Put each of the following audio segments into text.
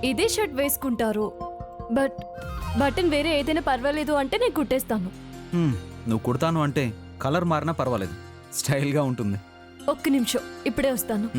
ఇదే షర్ట్ వేసుకుంటారు, but button వేరే ఏదైనా పర్వాలేదు అంటే నేను కుట్టేస్తాను. నువ్వు కుడతాను అంటే కలర్ మారినా పర్వాలేదు, స్టైల్గా ఉంటుంది. ఒక్క నిమిషం, ఇప్పుడే వస్తాను.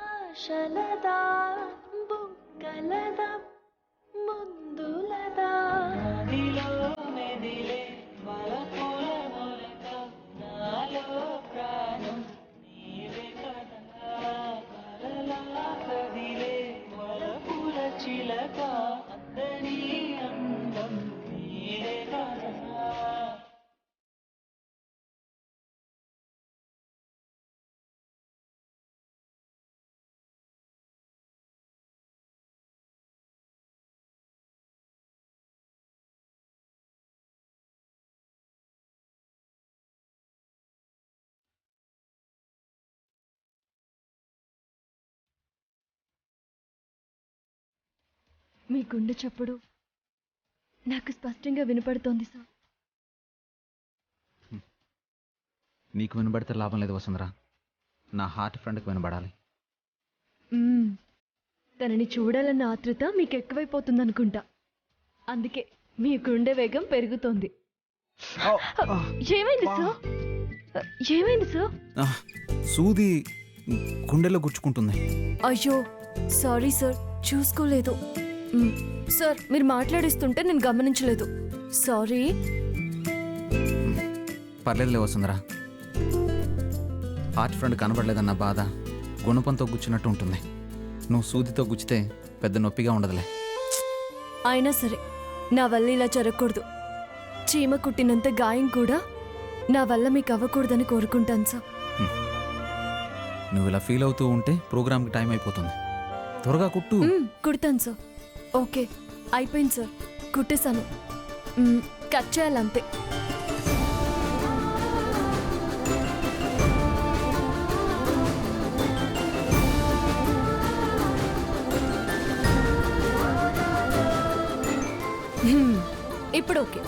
ఆశలదా బుగ్గలదా ముందులదా నదిలో మెదిలే వలపుల మొలక నాలో ప్రాణం నీవే కదా కలలా కదిలే వలపుల చిలక అందరి అందం నీవే కదా. మీ గుండె చప్పుడు నాకు స్పష్టంగా వినపడుతోంది సార్. నీకు వినబడితే లాభం లేదు వసుంధరా, నా హార్ట్ ఫ్రెండ్కి వినబడాలి. తనని చూడాలన్న ఆతృత మీకు ఎక్కువైపోతుందనుకుంటా, అందుకే మీ గుండె వేగం పెరుగుతోంది. ఏమైంది సార్? ఏమైంది సార్? సూది గుండెలో గుచ్చుకుంటుంది. అయ్యో సారీ సార్, చూసుకోలేదు. సార్ మీరు మాట్లాడిస్తుంటే నేను గమనించలేదు, సారీ. పర్లేదులే వసుంధరా, హార్ట్ ఫ్రెండ్ కనబడలేదన్న బాధ గుణపంతో గుచ్చినట్టు ఉంటుంది. నువ్వు సూదితో గుచ్చితే పెద్ద నొప్పిగా ఉండదులే. అయినా సరే నా వల్ల ఇలా జరగకూడదు. చీమ కుట్టినంత గాయం కూడా నా వల్ల మీకు అవ్వకూడదని కోరుకుంటాను సార్. నువ్వు ఇలా ఫీల్ అవుతూ ఉంటే ప్రోగ్రామ్కి టైం అయిపోతుంది. త్వరగా కుట్టు. కుడతాను సార్. ఓకే అయిపోయింది సార్, కుట్టేశాను. కట్ చేయాలంతే. ఇప్పుడు ఓకే.